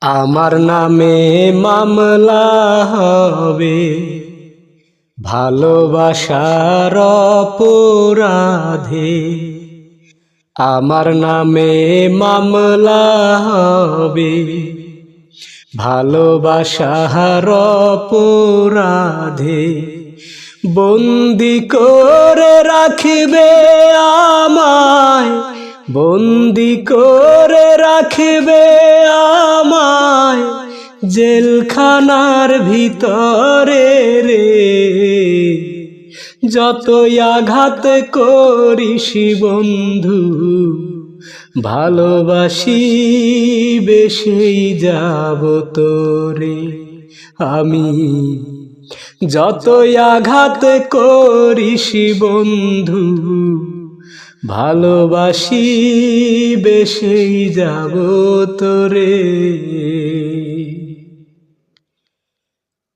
আমার নামে মামলা হবে ভালোবাসার অপরাধে। আমার নামে মামলা হবে ভালোবাসার অপরাধে। বন্দি করে রাখবে আমায়, বন্দি করে রাখবে আমায় জেলখানার ভিতরে রে। যতই আঘাত করিস বন্ধু, ভালোবাসি বেশি যাব তোরে আমি। যতই আঘাত করিস বন্ধু, ভালোবাসি বেশি যাব তোরে।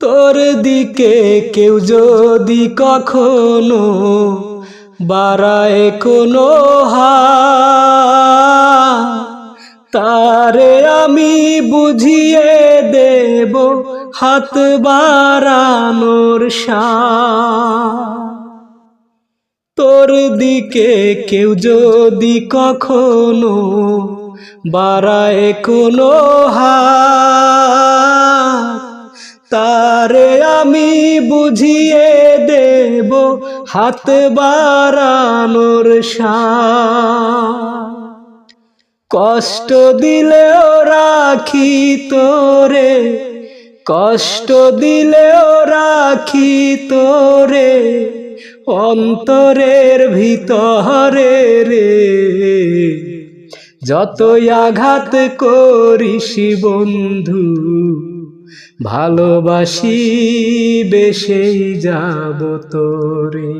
তোর দিকে কেউ যদি কখনো বাড়ায় কোনো হাত, তারে আমি বুঝিয়ে দেব হাত বাড়ানোর সাথ। তোর দিকে কেউ যদি কখনো বাড়ায় কোনো হাত, তারে আমি বুঝিয়ে দেব হাত বাড়ানোর সাথ। কষ্ট দিলেও রাখি তোরে, কষ্ট দিলেও রাখি তোরে অন্তরের ভিতরে রে। যতই আঘাত করিস বন্ধু, ভালোবাসি বেশি যাব তোরে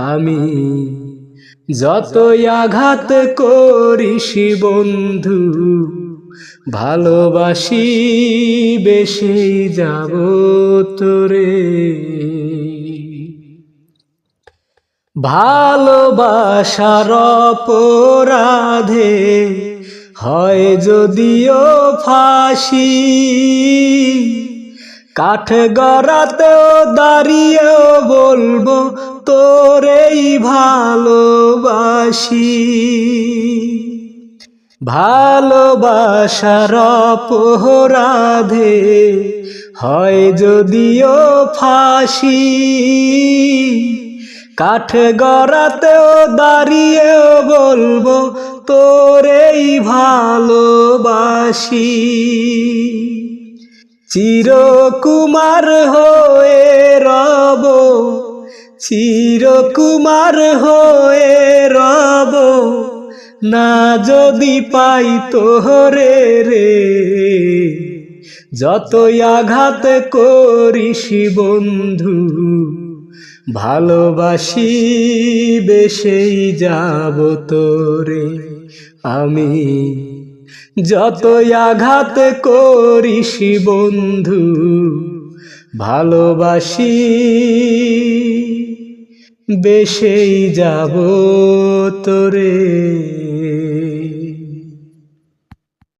আমি। যতই আঘাত করিস বন্ধু, ভালোবাসি বেশি যাব তোরে। ভালোবাসার অপরাধে হয় যদিও ফাঁসি, কাঠ গড়াতেও দাঁড়িয়েও বলবো তোরেই ভালোবাসি। ভালোবাসার অপরাধে হয় যদিও ফাঁসি, কাঠ গড়াতেও দাঁড়িয়েও বলবো তোরেই ভালোবাসি। চিরকুমার হয়ে রব, চিরকুমার হয়ে রব না যদি পাই তোরে রে। যতই আঘাত করিস বন্ধু, ভালোবাসি বেশি যাব তোরে আমি। যতই আঘাত করিস বন্ধু, ভালোবাসি বেশি যাব তোরে।